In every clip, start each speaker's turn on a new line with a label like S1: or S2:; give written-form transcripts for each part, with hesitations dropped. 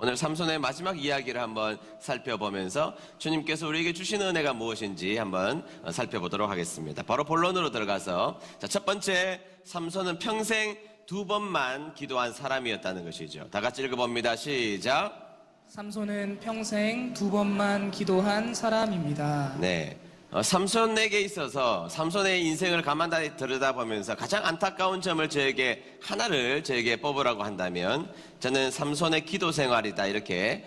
S1: 오늘 삼손의 마지막 이야기를 한번 살펴보면서 주님께서 우리에게 주시는 은혜가 무엇인지 한번 살펴보도록 하겠습니다. 바로 본론으로 들어가서 첫 번째, 삼손은 평생 2번만 기도한 사람이었다는 것이죠. 다 같이 읽어봅니다. 시작.
S2: 삼손은 평생 2번만 기도한 사람입니다.
S1: 네. 삼손에게 있어서 삼손의 인생을 가만히 들여다보면서 가장 안타까운 점을 하나를 저에게 뽑으라고 한다면 저는 삼손의 기도 생활이다, 이렇게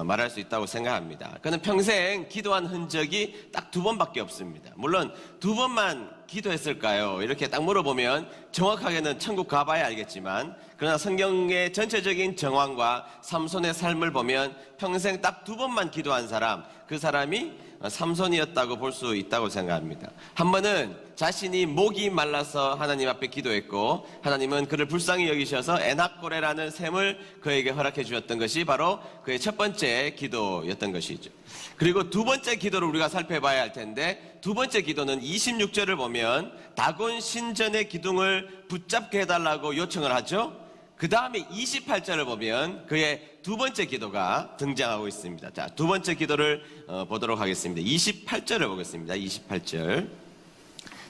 S1: 말할 수 있다고 생각합니다. 그는 평생 기도한 흔적이 딱 2번밖에 없습니다. 물론 2번만 기도했을까요? 이렇게 딱 물어보면 정확하게는 천국 가봐야 알겠지만, 그러나 성경의 전체적인 정황과 삼손의 삶을 보면 평생 딱 2번만 기도한 사람, 그 사람이 삼손이었다고 볼 수 있다고 생각합니다. 한 번은 자신이 목이 말라서 하나님 앞에 기도했고, 하나님은 그를 불쌍히 여기셔서 에낙고레라는 샘을 그에게 허락해 주었던 것이 바로 그의 첫 번째 기도였던 것이죠. 그리고 두 번째 기도를 우리가 살펴봐야 할 텐데, 두 번째 기도는 26절을 보면 다곤 신전의 기둥을 붙잡게 해달라고 요청을 하죠. 그 다음에 28절을 보면 그의 두 번째 기도가 등장하고 있습니다. 자, 두 번째 기도를 보도록 하겠습니다. 28절을 보겠습니다. 28절.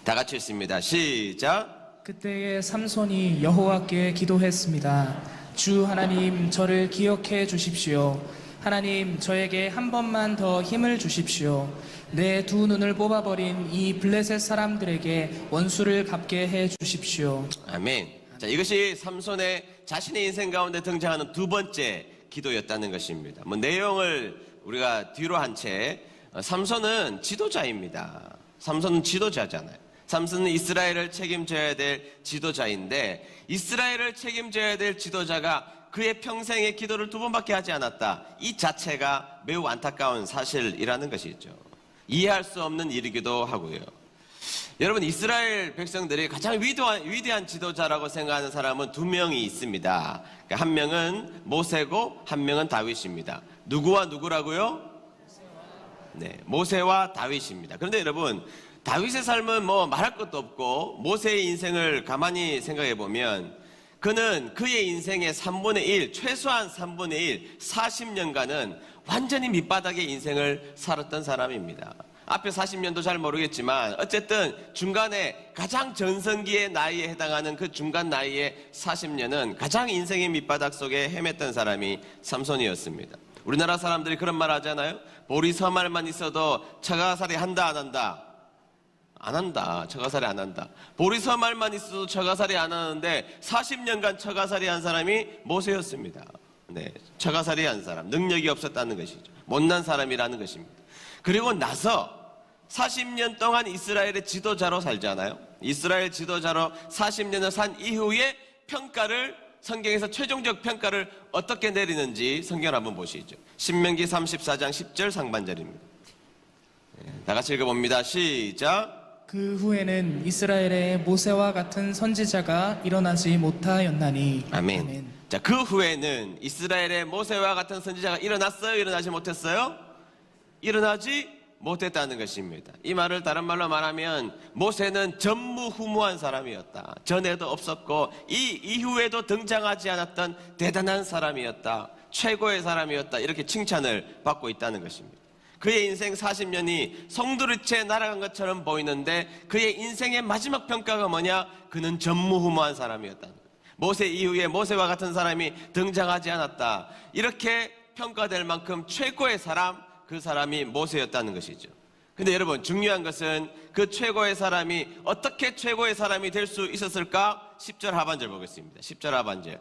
S1: 다 같이 읽습니다. 시작.
S2: 그때에 삼손이 여호와께 기도했습니다. 주 하나님, 저를 기억해 주십시오. 하나님, 저에게 한 번만 더 힘을 주십시오. 내 두 눈을 뽑아버린 이 블레셋 사람들에게 원수를 갚게 해 주십시오.
S1: 아멘. 자, 이것이 삼손의 자신의 인생 가운데 등장하는 두 번째 기도였다는 것입니다. 내용을 우리가 뒤로 한 채, 삼손은 지도자입니다. 삼손은 지도자잖아요. 삼손은 이스라엘을 책임져야 될 지도자인데, 이스라엘을 책임져야 될 지도자가 그의 평생의 기도를 2번밖에 하지 않았다. 이 자체가 매우 안타까운 사실이라는 것이죠. 이해할 수 없는 일이기도 하고요. 여러분, 이스라엘 백성들이 가장 위대한 지도자라고 생각하는 사람은 2명이 있습니다. 한 명은 모세고 한 명은 다윗입니다. 누구와 누구라고요? 네, 모세와 다윗입니다. 그런데 여러분, 다윗의 삶은 말할 것도 없고, 모세의 인생을 가만히 생각해 보면 그는 그의 인생의 3분의 1, 최소한 3분의 1, 40년간은 완전히 밑바닥의 인생을 살았던 사람입니다. 앞에 40년도 잘 모르겠지만 어쨌든 중간에 가장 전성기의 나이에 해당하는 그 중간 나이의 40년은 가장 인생의 밑바닥 속에 헤맸던 사람이 삼손이었습니다. 우리나라 사람들이 그런 말 하잖아요. 보리 서말만 있어도 처가살이 한다, 안 한다? 안 한다. 처가살이 안 한다. 보리 서말만 있어도 처가살이 안 하는데 40년간 처가살이 한 사람이 모세였습니다. 네, 처가살이 한 사람, 능력이 없었다는 것이죠. 못난 사람이라는 것입니다. 그리고 나서 40년 동안 이스라엘의 지도자로 살잖아요. 이스라엘 지도자로 40년을 산 이후에 성경에서 최종적 평가를 어떻게 내리는지 성경을 한번 보시죠. 신명기 34장 10절 상반절입니다. 다 같이 읽어봅니다. 시작.
S2: 그 후에는 이스라엘의 모세와 같은 선지자가 일어나지 못하였나니.
S1: 아멘.
S2: 아멘.
S1: 자, 그 후에는 이스라엘의 모세와 같은 선지자가 일어났어요? 일어나지 못했어요? 일어나지 못했다는 것입니다. 이 말을 다른 말로 말하면 모세는 전무후무한 사람이었다. 전에도 없었고 이 이후에도 등장하지 않았던 대단한 사람이었다. 최고의 사람이었다. 이렇게 칭찬을 받고 있다는 것입니다. 그의 인생 40년이 송두리째 날아간 것처럼 보이는데 그의 인생의 마지막 평가가 뭐냐? 그는 전무후무한 사람이었다. 모세 이후에 모세와 같은 사람이 등장하지 않았다. 이렇게 평가될 만큼 최고의 사람, 그 사람이 모세였다는 것이죠. 근데 여러분, 중요한 것은 그 최고의 사람이 어떻게 최고의 사람이 될 수 있었을까? 10절 하반절 보겠습니다. 10절 하반절.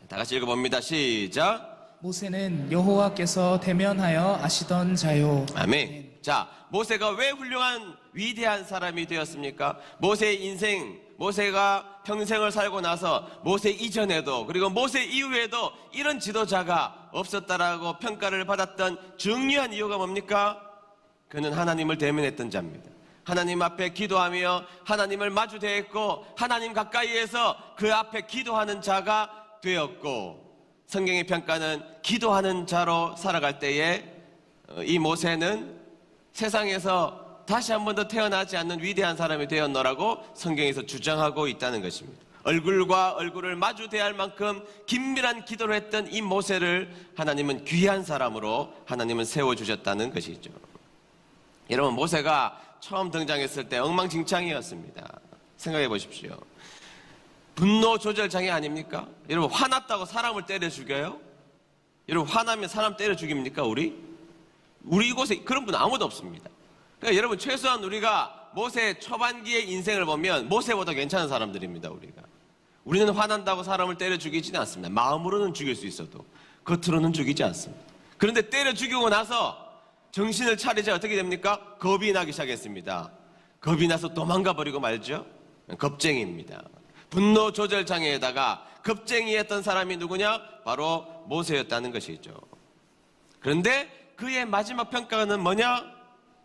S1: 다 같이 읽어봅니다. 시작.
S2: 모세는 여호와께서 대면하여 아시던 자요.
S1: 아멘. 자, 모세가 왜 훌륭한 위대한 사람이 되었습니까? 모세의 인생, 모세가 평생을 살고 나서 모세 이전에도 그리고 모세 이후에도 이런 지도자가 없었다라고 평가를 받았던 중요한 이유가 뭡니까? 그는 하나님을 대면했던 자입니다. 하나님 앞에 기도하며 하나님을 마주대했고 하나님 가까이에서 그 앞에 기도하는 자가 되었고, 성경의 평가는 기도하는 자로 살아갈 때에 이 모세는 세상에서 다시 한 번 더 태어나지 않는 위대한 사람이 되었노라고 성경에서 주장하고 있다는 것입니다. 얼굴과 얼굴을 마주 대할 만큼 긴밀한 기도를 했던 이 모세를 하나님은 귀한 사람으로 하나님은 세워주셨다는 것이죠. 여러분, 모세가 처음 등장했을 때 엉망진창이었습니다. 생각해 보십시오. 분노 조절 장애 아닙니까? 여러분, 화났다고 사람을 때려 죽여요? 여러분, 화나면 사람 때려 죽입니까? 우리 이곳에 그런 분 아무도 없습니다. 그러니까 여러분, 최소한 우리가 모세 초반기의 인생을 보면 모세보다 괜찮은 사람들입니다. 우리는 화난다고 사람을 때려 죽이지는 않습니다. 마음으로는 죽일 수 있어도 겉으로는 죽이지 않습니다. 그런데 때려 죽이고 나서 정신을 차리자 어떻게 됩니까? 겁이 나기 시작했습니다. 겁이 나서 도망가 버리고 말죠. 겁쟁이입니다. 분노 조절 장애에다가 겁쟁이였던 사람이 누구냐? 바로 모세였다는 것이죠. 그런데 그의 마지막 평가는 뭐냐?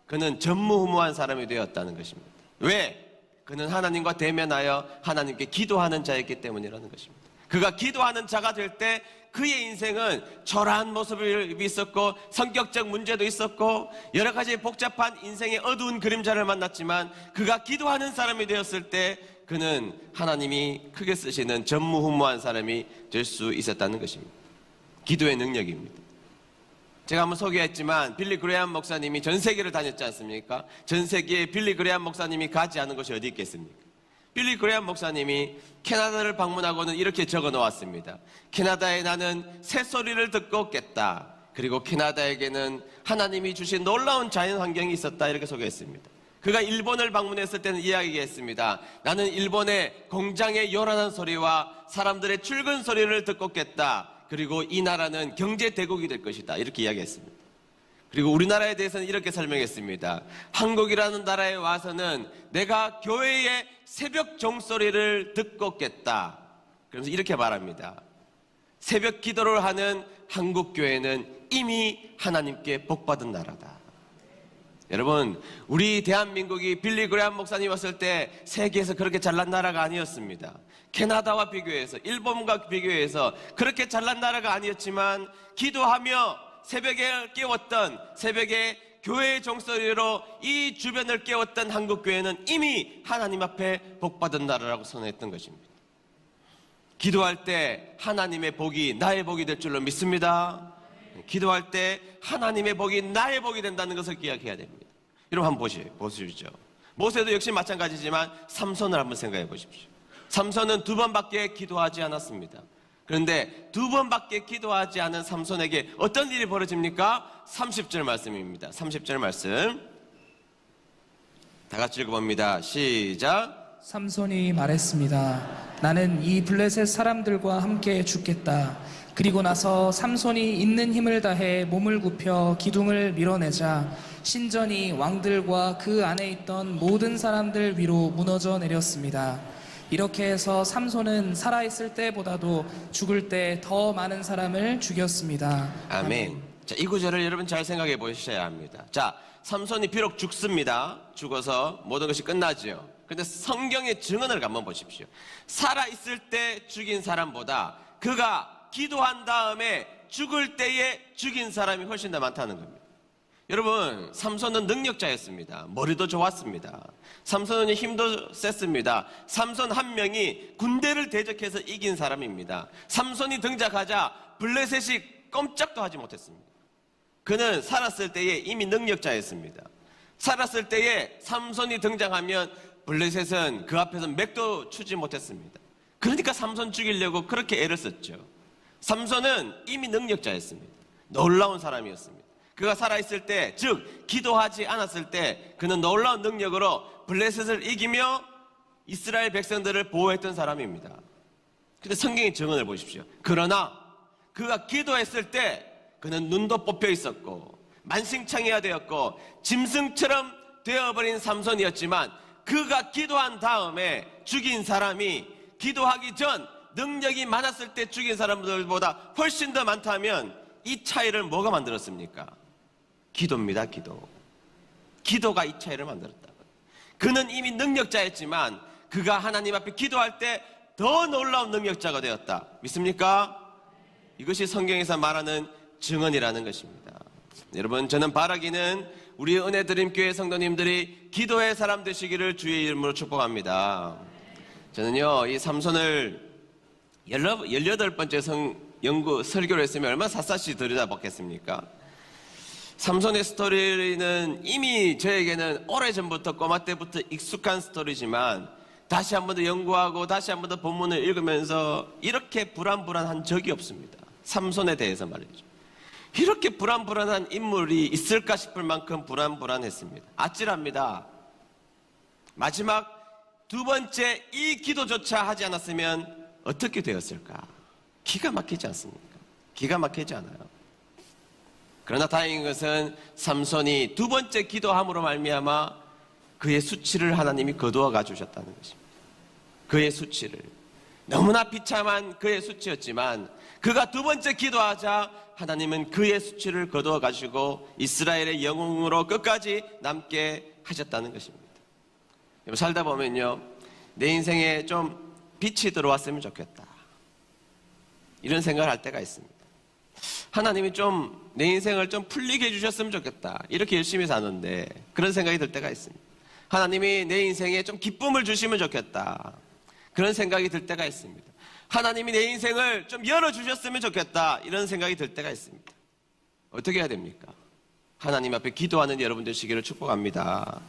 S1: 그는 전무후무한 사람이 되었다는 것입니다. 왜? 그는 하나님과 대면하여 하나님께 기도하는 자였기 때문이라는 것입니다. 그가 기도하는 자가 될 때 그의 인생은 초라한 모습이 있었고 성격적 문제도 있었고 여러 가지 복잡한 인생의 어두운 그림자를 만났지만 그가 기도하는 사람이 되었을 때 그는 하나님이 크게 쓰시는 전무후무한 사람이 될 수 있었다는 것입니다. 기도의 능력입니다. 제가 한번 소개했지만 빌리 그레이엄 목사님이 전 세계를 다녔지 않습니까? 전 세계에 빌리 그레이엄 목사님이 가지 않은 곳이 어디 있겠습니까? 빌리 그레이엄 목사님이 캐나다를 방문하고는 이렇게 적어 놓았습니다. 캐나다에 나는 새소리를 듣고 깼다. 그리고 캐나다에게는 하나님이 주신 놀라운 자연 환경이 있었다. 이렇게 소개했습니다. 그가 일본을 방문했을 때는 이야기했습니다. 나는 일본의 공장의 요란한 소리와 사람들의 출근 소리를 듣고 깼다. 그리고 이 나라는 경제 대국이 될 것이다. 이렇게 이야기했습니다. 그리고 우리나라에 대해서는 이렇게 설명했습니다. 한국이라는 나라에 와서는 내가 교회의 새벽 종소리를 듣고 깼다. 그러면서 이렇게 말합니다. 새벽 기도를 하는 한국 교회는 이미 하나님께 복받은 나라다. 여러분, 우리 대한민국이 빌리 그레이엄 목사님 왔을 때 세계에서 그렇게 잘난 나라가 아니었습니다. 캐나다와 비교해서, 일본과 비교해서 그렇게 잘난 나라가 아니었지만 기도하며 새벽에 깨웠던, 새벽에 교회의 종소리로 이 주변을 깨웠던 한국교회는 이미 하나님 앞에 복받은 나라라고 선언했던 것입니다. 기도할 때 하나님의 복이 나의 복이 될 줄로 믿습니다. 기도할 때 하나님의 복이 나의 복이 된다는 것을 기억해야 됩니다. 여러분 한번 보시죠. 모세도 역시 마찬가지지만 삼손을 한번 생각해 보십시오. 삼손은 2번밖에 기도하지 않았습니다. 그런데 2번밖에 기도하지 않은 삼손에게 어떤 일이 벌어집니까? 30절 말씀입니다. 30절 말씀 다 같이 읽어봅니다. 시작.
S2: 삼손이 말했습니다. 나는 이 블레셋 사람들과 함께 죽겠다. 그리고 나서 삼손이 있는 힘을 다해 몸을 굽혀 기둥을 밀어내자 신전이 왕들과 그 안에 있던 모든 사람들 위로 무너져 내렸습니다. 이렇게 해서 삼손은 살아있을 때보다도 죽을 때 더 많은 사람을 죽였습니다.
S1: 아멘. 자, 이 구절을 여러분 잘 생각해 보셔야 합니다. 자, 삼손이 비록 죽습니다. 죽어서 모든 것이 끝나죠. 그런데 성경의 증언을 한번 보십시오. 살아있을 때 죽인 사람보다 그가 기도한 다음에 죽을 때에 죽인 사람이 훨씬 더 많다는 겁니다. 여러분, 삼손은 능력자였습니다. 머리도 좋았습니다. 삼손은 힘도 셌습니다. 삼손 한 명이 군대를 대적해서 이긴 사람입니다. 삼손이 등장하자 블레셋이 꼼짝도 하지 못했습니다. 그는 살았을 때에 이미 능력자였습니다. 살았을 때에 삼손이 등장하면 블레셋은 그 앞에서 맥도 추지 못했습니다. 그러니까 삼손 죽이려고 그렇게 애를 썼죠. 삼손은 이미 능력자였습니다. 놀라운 사람이었습니다. 그가 살아있을 때, 즉 기도하지 않았을 때 그는 놀라운 능력으로 블레셋을 이기며 이스라엘 백성들을 보호했던 사람입니다. 근데 성경의 증언을 보십시오. 그러나 그가 기도했을 때 그는 눈도 뽑혀 있었고 만신창이가 되었고 짐승처럼 되어버린 삼손이었지만 그가 기도한 다음에 죽인 사람이 기도하기 전 능력이 많았을 때 죽인 사람들보다 훨씬 더 많다면 이 차이를 뭐가 만들었습니까? 기도입니다. 기도가 이 차이를 만들었다. 그는 이미 능력자였지만 그가 하나님 앞에 기도할 때 더 놀라운 능력자가 되었다. 믿습니까? 이것이 성경에서 말하는 증언이라는 것입니다. 여러분, 저는 바라기는 우리 은혜드림교회 성도님들이 기도의 사람 되시기를 주의 이름으로 축복합니다. 저는요, 이 삼손을 18번째 설교를 했으면 얼마나 샅샅이 들여다봤겠습니까? 삼손의 스토리는 이미 저에게는 오래전부터 꼬마 때부터 익숙한 스토리지만 다시 한 번 더 연구하고 다시 한 번 더 본문을 읽으면서 이렇게 불안불안한 적이 없습니다. 삼손에 대해서 말이죠. 이렇게 불안불안한 인물이 있을까 싶을 만큼 불안불안했습니다. 아찔합니다. 마지막 두 번째 이 기도조차 하지 않았으면 어떻게 되었을까? 기가 막히지 않습니까? 기가 막히지 않아요. 그러나 다행인 것은 삼손이 두 번째 기도함으로 말미암아 그의 수치를 하나님이 거두어 가주셨다는 것입니다. 그의 수치를. 너무나 비참한 그의 수치였지만 그가 두 번째 기도하자 하나님은 그의 수치를 거두어 가시고 이스라엘의 영웅으로 끝까지 남게 하셨다는 것입니다. 살다 보면요, 내 인생에 좀 빛이 들어왔으면 좋겠다, 이런 생각을 할 때가 있습니다. 하나님이 좀 내 인생을 좀 풀리게 해주셨으면 좋겠다, 이렇게 열심히 사는데 그런 생각이 들 때가 있습니다. 하나님이 내 인생에 좀 기쁨을 주시면 좋겠다, 그런 생각이 들 때가 있습니다. 하나님이 내 인생을 좀 열어주셨으면 좋겠다, 이런 생각이 들 때가 있습니다. 어떻게 해야 됩니까? 하나님 앞에 기도하는 여러분 되시기를 축복합니다.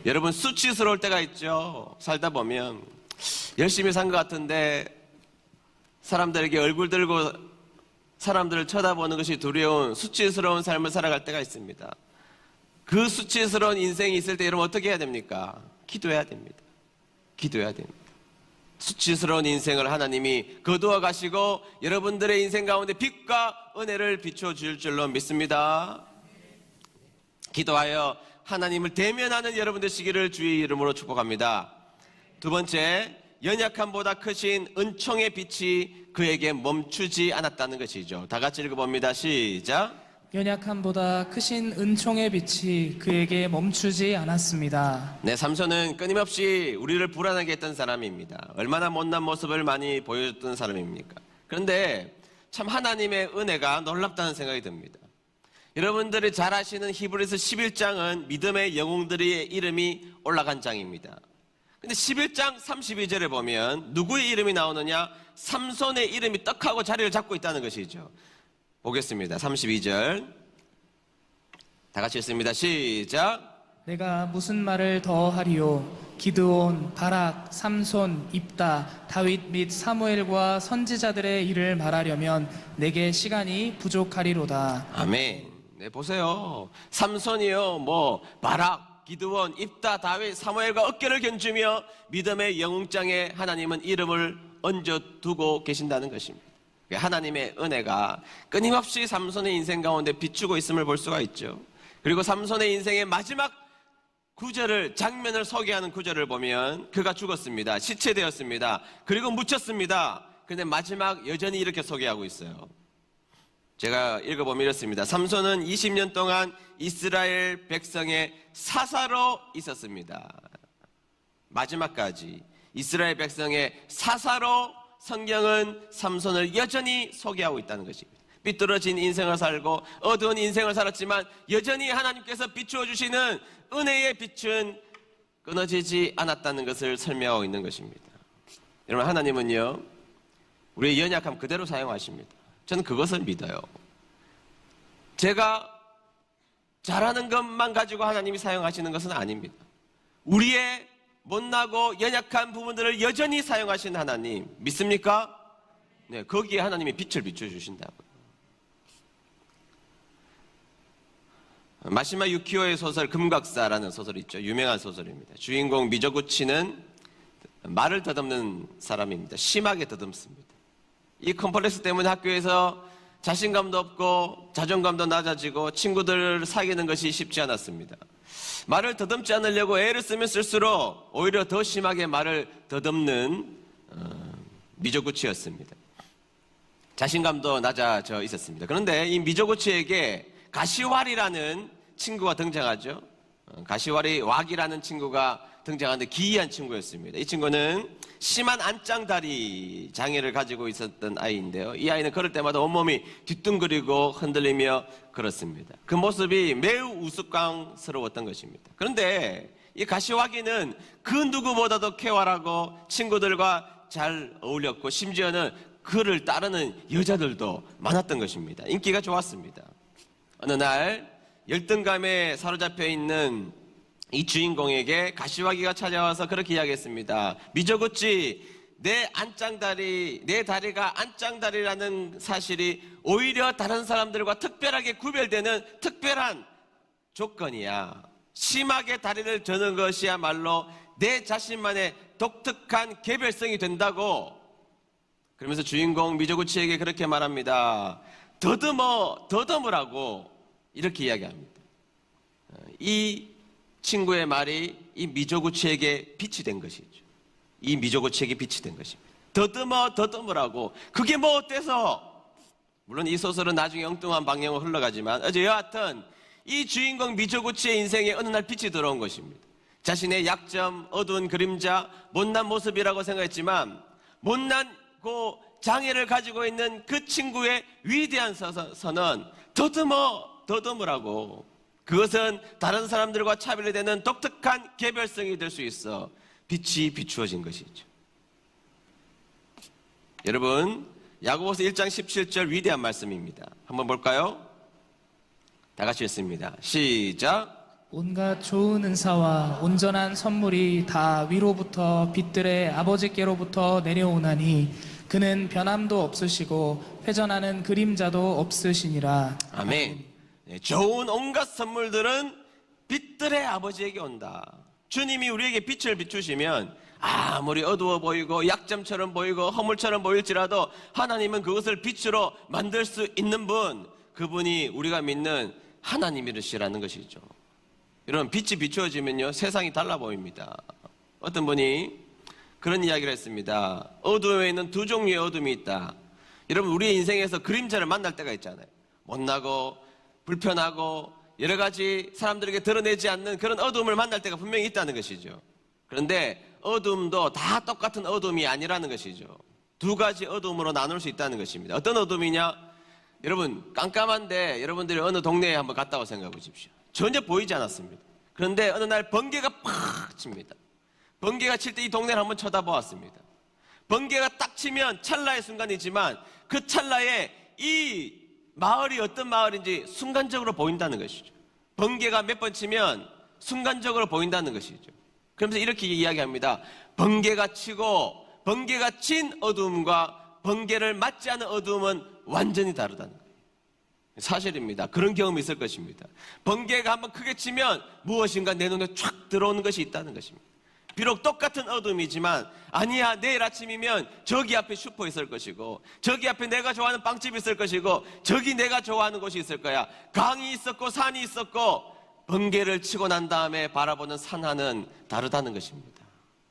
S1: 여러분, 수치스러울 때가 있죠. 살다 보면 열심히 산 것 같은데 사람들에게 얼굴 들고 사람들을 쳐다보는 것이 두려운 수치스러운 삶을 살아갈 때가 있습니다. 그 수치스러운 인생이 있을 때 여러분 어떻게 해야 됩니까? 기도해야 됩니다. 기도해야 됩니다. 수치스러운 인생을 하나님이 거두어 가시고 여러분들의 인생 가운데 빛과 은혜를 비춰줄 줄로 믿습니다. 기도하여 하나님을 대면하는 여러분 되시기를 주의 이름으로 축복합니다. 두 번째, 연약함보다 크신 은총의 빛이 그에게 멈추지 않았다는 것이죠. 다 같이 읽어봅니다. 시작.
S2: 연약함보다 크신 은총의 빛이 그에게 멈추지 않았습니다.
S1: 네, 삼손은 끊임없이 우리를 불안하게 했던 사람입니다. 얼마나 못난 모습을 많이 보여줬던 사람입니까? 그런데 참 하나님의 은혜가 놀랍다는 생각이 듭니다. 여러분들이 잘 아시는 히브리서 11장은 믿음의 영웅들의 이름이 올라간 장입니다. 근데 11장 32절에 보면 누구의 이름이 나오느냐? 삼손의 이름이 떡하고 자리를 잡고 있다는 것이죠. 보겠습니다. 32절. 다 같이 읽습니다. 시작.
S2: 내가 무슨 말을 더 하리요? 기드온, 바락, 삼손, 입다, 다윗 및 사무엘과 선지자들의 일을 말하려면 내게 시간이 부족하리로다.
S1: 아멘. 네, 보세요. 삼손이요, 바락, 기드온, 입다, 다윗, 사무엘과 어깨를 견주며 믿음의 영웅장에 하나님은 이름을 얹어두고 계신다는 것입니다. 하나님의 은혜가 끊임없이 삼손의 인생 가운데 비추고 있음을 볼 수가 있죠. 그리고 삼손의 인생의 마지막 장면을 소개하는 구절을 보면 그가 죽었습니다. 시체되었습니다. 그리고 묻혔습니다. 그런데 마지막 여전히 이렇게 소개하고 있어요. 제가 읽어보면 이렇습니다. 삼손은 20년 동안 이스라엘 백성의 사사로 있었습니다. 마지막까지 이스라엘 백성의 사사로 성경은 삼손을 여전히 소개하고 있다는 것입니다. 삐뚤어진 인생을 살고 어두운 인생을 살았지만 여전히 하나님께서 비추어 주시는 은혜의 빛은 끊어지지 않았다는 것을 설명하고 있는 것입니다. 여러분, 하나님은요, 우리의 연약함 그대로 사용하십니다. 저는 그것을 믿어요. 제가 잘하는 것만 가지고 하나님이 사용하시는 것은 아닙니다. 우리의 못나고 연약한 부분들을 여전히 사용하시는 하나님 믿습니까? 네, 거기에 하나님이 빛을 비춰주신다고요. 마시마 유키오의 소설 금각사라는 소설이 있죠. 유명한 소설입니다. 주인공 미조구치는 말을 더듬는 사람입니다. 심하게 더듬습니다. 이 컴플렉스 때문에 학교에서 자신감도 없고 자존감도 낮아지고 친구들을 사귀는 것이 쉽지 않았습니다. 말을 더듬지 않으려고 애를 쓰면 쓸수록 오히려 더 심하게 말을 더듬는 미조구치였습니다. 자신감도 낮아져 있었습니다. 그런데 이 미조구치에게 가시왈이라는 친구가 등장하죠. 가시왈이 왁이라는 친구가 등장하는데 기이한 친구였습니다. 이 친구는 심한 안짱다리 장애를 가지고 있었던 아이인데요. 이 아이는 걸을 때마다 온몸이 뒤뚱거리고 흔들리며 걸었습니다. 그 모습이 매우 우스꽝스러웠던 것입니다. 그런데 이 가시화기는 그 누구보다도 쾌활하고 친구들과 잘 어울렸고 심지어는 그를 따르는 여자들도 많았던 것입니다. 인기가 좋았습니다. 어느 날 열등감에 사로잡혀 있는 이 주인공에게 가시화기가 찾아와서 그렇게 이야기했습니다. 미저구치, 내 다리가 안짱다리라는 사실이 오히려 다른 사람들과 특별하게 구별되는 특별한 조건이야. 심하게 다리를 저는 것이야말로 내 자신만의 독특한 개별성이 된다고. 그러면서 주인공 미저구치에게 그렇게 말합니다. 더듬으라고 이렇게 이야기합니다. 이 친구의 말이 이 미저구치에게 빛이 된 것이죠. 이 미저구치에게 빛이 된 것입니다. 더듬으라고. 그게 뭐 어때서? 물론 이 소설은 나중에 엉뚱한 방향으로 흘러가지만 여하튼 이 주인공 미저구치의 인생에 어느 날 빛이 들어온 것입니다. 자신의 약점, 어두운 그림자, 못난 모습이라고 생각했지만 못난고 장애를 가지고 있는 그 친구의 위대한 선은 더듬으라고. 그것은 다른 사람들과 차별되는 독특한 개별성이 될 수 있어 빛이 비추어진 것이죠. 여러분, 야고보서 1장 17절 위대한 말씀입니다. 한번 볼까요? 다 같이 읽습니다. 시작.
S2: 온갖 좋은 은사와 온전한 선물이 다 위로부터 빛들의 아버지께로부터 내려오나니 그는 변함도 없으시고 회전하는 그림자도 없으시니라.
S1: 아멘. 네, 좋은 온갖 선물들은 빛들의 아버지에게 온다. 주님이 우리에게 빛을 비추시면 아무리 어두워 보이고 약점처럼 보이고 허물처럼 보일지라도 하나님은 그것을 빛으로 만들 수 있는 분, 그분이 우리가 믿는 하나님이시라는 것이죠. 여러분, 빛이 비추어지면요 세상이 달라 보입니다. 어떤 분이 그런 이야기를 했습니다. 어둠에 있는 두 종류의 어둠이 있다. 여러분, 우리의 인생에서 그림자를 만날 때가 있잖아요. 못나고 불편하고 여러 가지 사람들에게 드러내지 않는 그런 어둠을 만날 때가 분명히 있다는 것이죠. 그런데 어둠도 다 똑같은 어둠이 아니라는 것이죠. 두 가지 어둠으로 나눌 수 있다는 것입니다. 어떤 어둠이냐? 여러분, 깜깜한데 여러분들이 어느 동네에 한번 갔다 와 생각해 보십시오. 전혀 보이지 않았습니다. 그런데 어느 날 번개가 팍 칩니다. 번개가 칠 때 이 동네를 한번 쳐다보았습니다. 번개가 딱 치면 찰나의 순간이지만 그 찰나에 이 마을이 어떤 마을인지 순간적으로 보인다는 것이죠. 번개가 몇 번 치면 순간적으로 보인다는 것이죠. 그러면서 이렇게 이야기합니다. 번개가 치고 번개가 친 어두움과 번개를 맞지 않은 어두움은 완전히 다르다는 거예요. 사실입니다. 그런 경험이 있을 것입니다. 번개가 한번 크게 치면 무엇인가 내 눈에 촥 들어오는 것이 있다는 것입니다. 비록 똑같은 어둠이지만 아니야, 내일 아침이면 저기 앞에 슈퍼 있을 것이고 저기 앞에 내가 좋아하는 빵집이 있을 것이고 저기 내가 좋아하는 곳이 있을 거야. 강이 있었고 산이 있었고 번개를 치고 난 다음에 바라보는 산하는 다르다는 것입니다.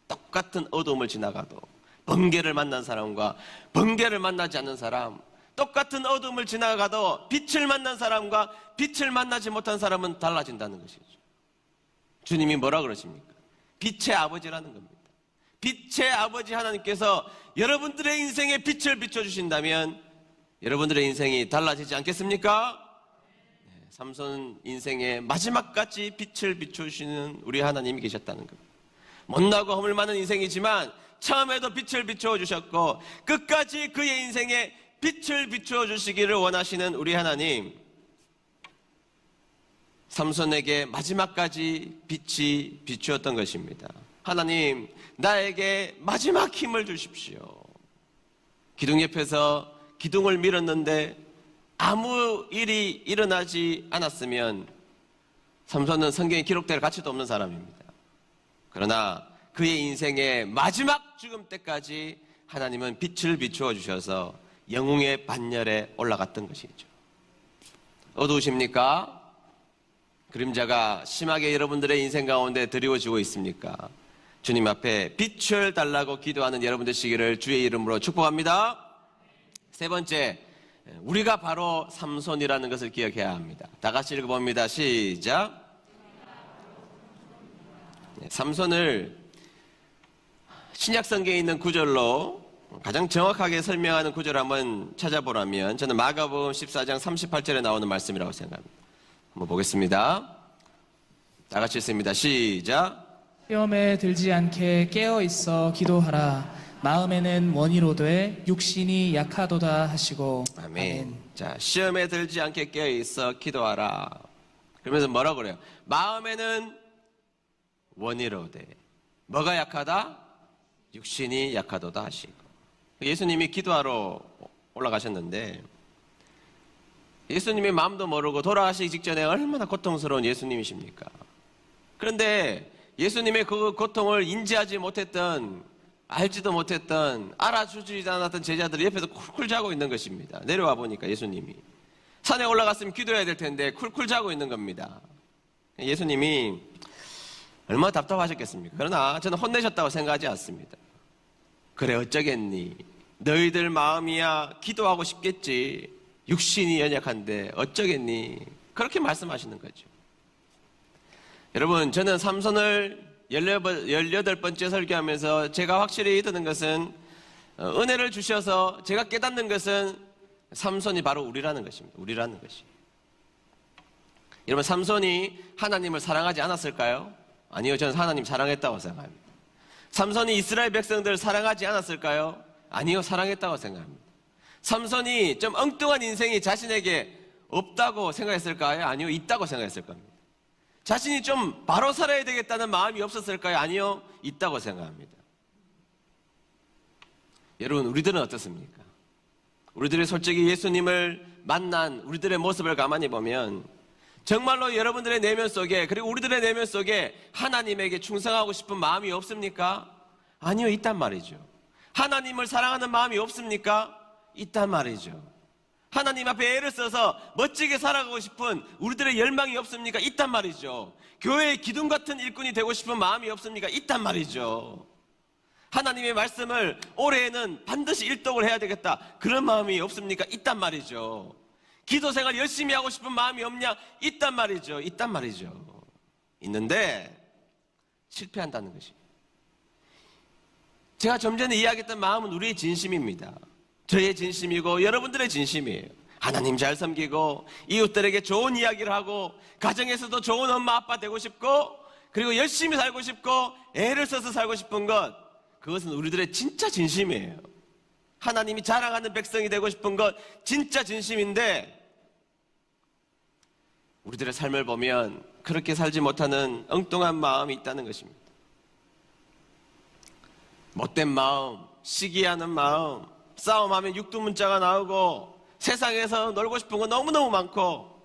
S1: 똑같은 어둠을 지나가도 번개를 만난 사람과 번개를 만나지 않는 사람, 똑같은 어둠을 지나가도 빛을 만난 사람과 빛을 만나지 못한 사람은 달라진다는 것이죠. 주님이 뭐라 그러십니까? 빛의 아버지라는 겁니다. 빛의 아버지 하나님께서 여러분들의 인생에 빛을 비춰주신다면 여러분들의 인생이 달라지지 않겠습니까? 네, 삼손 인생의 마지막까지 빛을 비춰주시는 우리 하나님이 계셨다는 겁니다. 못나고 허물 많은 인생이지만 처음에도 빛을 비추어 주셨고 끝까지 그의 인생에 빛을 비추어 주시기를 원하시는 우리 하나님, 삼손에게 마지막까지 빛이 비추었던 것입니다. 하나님, 나에게 마지막 힘을 주십시오. 기둥 옆에서 기둥을 밀었는데 아무 일이 일어나지 않았으면 삼손은 성경에 기록될 가치도 없는 사람입니다. 그러나 그의 인생의 마지막 죽음 때까지 하나님은 빛을 비추어 주셔서 영웅의 반열에 올라갔던 것이죠. 어두우십니까? 그림자가 심하게 여러분들의 인생 가운데 드리워지고 있습니까? 주님 앞에 빛을 달라고 기도하는 여러분 되시기를 주의 이름으로 축복합니다. 세 번째, 우리가 바로 삼손이라는 것을 기억해야 합니다. 다 같이 읽어봅니다. 시작. 삼손을 신약 성경에 있는 구절로 가장 정확하게 설명하는 구절을 한번 찾아보라면 저는 마가복음 14장 38절에 나오는 말씀이라고 생각합니다. 한번 보겠습니다. 다 같이 읽습니다. 시작.
S2: 시험에 들지 않게 깨어 있어 기도하라. 마음에는 원이로되 육신이 약하도다 하시고.
S1: 아멘. 자, 시험에 들지 않게 깨어 있어 기도하라. 그러면서 뭐라 그래요? 마음에는 원이로되. 뭐가 약하다? 육신이 약하도다 하시고. 예수님이 기도하러 올라가셨는데 예수님의 마음도 모르고 돌아가시기 직전에 얼마나 고통스러운 예수님이십니까? 그런데 예수님의 그 고통을 인지하지 못했던, 알지도 못했던, 알아주지 않았던 제자들이 옆에서 쿨쿨 자고 있는 것입니다. 내려와 보니까 예수님이 산에 올라갔으면 기도해야 될 텐데 쿨쿨 자고 있는 겁니다. 예수님이 얼마나 답답하셨겠습니까? 그러나 저는 혼내셨다고 생각하지 않습니다. 그래 어쩌겠니? 너희들 마음이야 기도하고 싶겠지. 육신이 연약한데 어쩌겠니? 그렇게 말씀하시는 거죠. 여러분, 저는 삼손을 18번째 설교하면서 제가 확실히 드는 것은 은혜를 주셔서 제가 깨닫는 것은 삼손이 바로 우리라는 것입니다. 우리라는 것이. 여러분, 삼손이 하나님을 사랑하지 않았을까요? 아니요, 저는 하나님 사랑했다고 생각합니다. 삼손이 이스라엘 백성들을 사랑하지 않았을까요? 아니요, 사랑했다고 생각합니다. 삼손이 좀 엉뚱한 인생이 자신에게 없다고 생각했을까요? 아니요, 있다고 생각했을 겁니다. 자신이 좀 바로 살아야 되겠다는 마음이 없었을까요? 아니요, 있다고 생각합니다. 여러분, 우리들은 어떻습니까? 우리들이 솔직히 예수님을 만난 우리들의 모습을 가만히 보면 정말로 여러분들의 내면 속에, 그리고 우리들의 내면 속에 하나님에게 충성하고 싶은 마음이 없습니까? 아니요, 있단 말이죠. 하나님을 사랑하는 마음이 없습니까? 있단 말이죠. 하나님 앞에 애를 써서 멋지게 살아가고 싶은 우리들의 열망이 없습니까? 있단 말이죠. 교회의 기둥 같은 일꾼이 되고 싶은 마음이 없습니까? 있단 말이죠. 하나님의 말씀을 올해에는 반드시 일독을 해야 되겠다, 그런 마음이 없습니까? 있단 말이죠. 기도 생활 열심히 하고 싶은 마음이 없냐? 있단 말이죠. 있단 말이죠. 있는데 실패한다는 것입니다. 제가 좀 전에 이야기했던 마음은 우리의 진심입니다. 저의 진심이고 여러분들의 진심이에요. 하나님 잘 섬기고 이웃들에게 좋은 이야기를 하고 가정에서도 좋은 엄마 아빠 되고 싶고 그리고 열심히 살고 싶고 애를 써서 살고 싶은 것, 그것은 우리들의 진짜 진심이에요. 하나님이 자랑하는 백성이 되고 싶은 것 진짜 진심인데 우리들의 삶을 보면 그렇게 살지 못하는 엉뚱한 마음이 있다는 것입니다. 못된 마음, 시기하는 마음, 싸움하면 육두문자가 나오고 세상에서 놀고 싶은 거 너무너무 많고.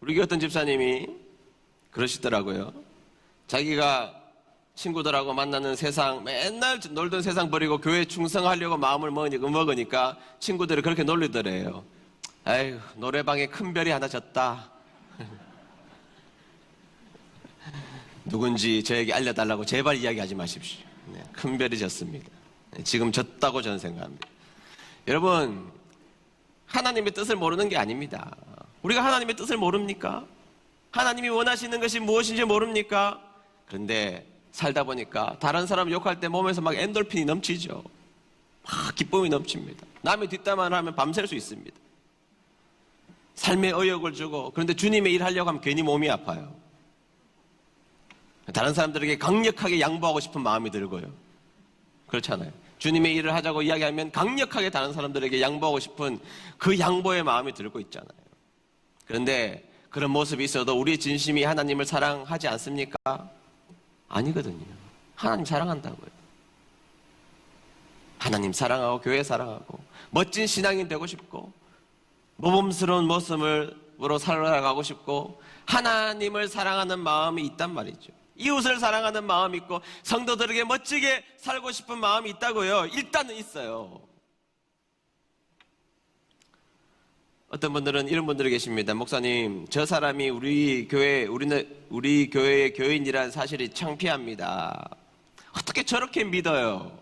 S1: 우리 교회 어떤 집사님이 그러시더라고요. 자기가 친구들하고 만나는 세상, 맨날 놀던 세상 버리고 교회에 충성하려고 마음을 먹으니까 친구들이 그렇게 놀리더래요. 아이고, 노래방에 큰 별이 하나 졌다. 누군지 저에게 알려달라고 제발 이야기하지 마십시오. 네, 큰 별이 졌습니다. 지금 졌다고 저는 생각합니다. 여러분, 하나님의 뜻을 모르는 게 아닙니다. 우리가 하나님의 뜻을 모릅니까? 하나님이 원하시는 것이 무엇인지 모릅니까? 그런데 살다 보니까 다른 사람 욕할 때 몸에서 막 엔돌핀이 넘치죠. 막 기쁨이 넘칩니다. 남의 뒷담화를 하면 밤샐 수 있습니다. 삶에 의욕을 주고, 그런데 주님의 일 하려고 하면 괜히 몸이 아파요. 다른 사람들에게 강력하게 양보하고 싶은 마음이 들고요. 그렇잖아요. 주님의 일을 하자고 이야기하면 강력하게 다른 사람들에게 양보하고 싶은 그 양보의 마음이 들고 있잖아요. 그런데 그런 모습이 있어도 우리의 진심이 하나님을 사랑하지 않습니까? 아니거든요. 하나님 사랑한다고요. 하나님 사랑하고 교회 사랑하고 멋진 신앙인 되고 싶고 모범스러운 모습으로 살아가고 싶고 하나님을 사랑하는 마음이 있단 말이죠. 이웃을 사랑하는 마음이 있고 성도들에게 멋지게 살고 싶은 마음이 있다고요. 일단은 있어요. 어떤 분들은 이런 분들이 계십니다. 목사님, 저 사람이 우리 교회의 교인이란 사실이 창피합니다. 어떻게 저렇게 믿어요?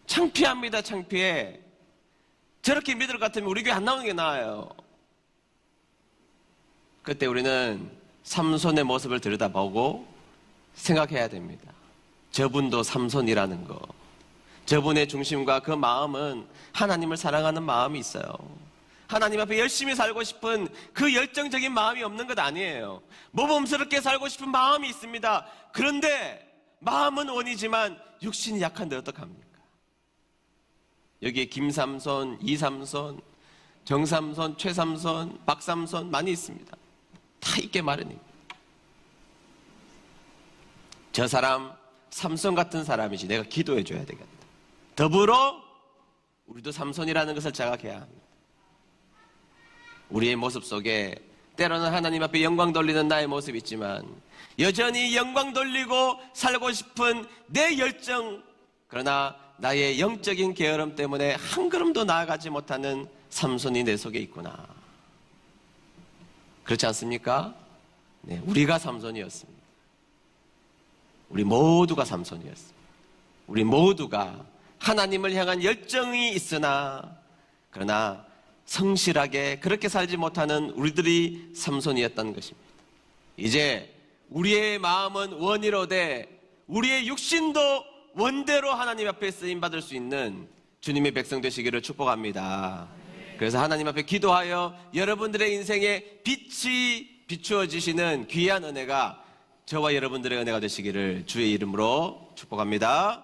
S1: 창피합니다. 창피해. 저렇게 믿을 것 같으면 우리 교회 안 나오는 게 나아요. 그때 우리는 삼손의 모습을 들여다보고 생각해야 됩니다. 저분도 삼손이라는 거. 저분의 중심과 그 마음은 하나님을 사랑하는 마음이 있어요. 하나님 앞에 열심히 살고 싶은 그 열정적인 마음이 없는 것 아니에요. 모범스럽게 살고 싶은 마음이 있습니다. 그런데 마음은 원이지만 육신이 약한데 어떡합니까? 여기에 김삼손, 이삼손, 정삼손, 최삼손, 박삼손 많이 있습니다. 다 있게 마련입니다. 저 사람 삼손 같은 사람이지 내가 기도해 줘야 되겠다. 더불어 우리도 삼손이라는 것을 자각해야 합니다. 우리의 모습 속에 때로는 하나님 앞에 영광 돌리는 나의 모습이 있지만 여전히 영광 돌리고 살고 싶은 내 열정, 그러나 나의 영적인 게으름 때문에 한 걸음도 나아가지 못하는 삼손이 내 속에 있구나. 그렇지 않습니까? 네, 우리가 삼손이었습니다. 우리 모두가 삼손이었습니다. 우리 모두가 하나님을 향한 열정이 있으나 그러나 성실하게 그렇게 살지 못하는 우리들이 삼손이었던 것입니다. 이제 우리의 마음은 원이로되 우리의 육신도 원대로 하나님 앞에 쓰임받을 수 있는 주님의 백성 되시기를 축복합니다. 그래서 하나님 앞에 기도하여 여러분들의 인생에 빛이 비추어지시는 귀한 은혜가 저와 여러분들의 은혜가 되시기를 주의 이름으로 축복합니다.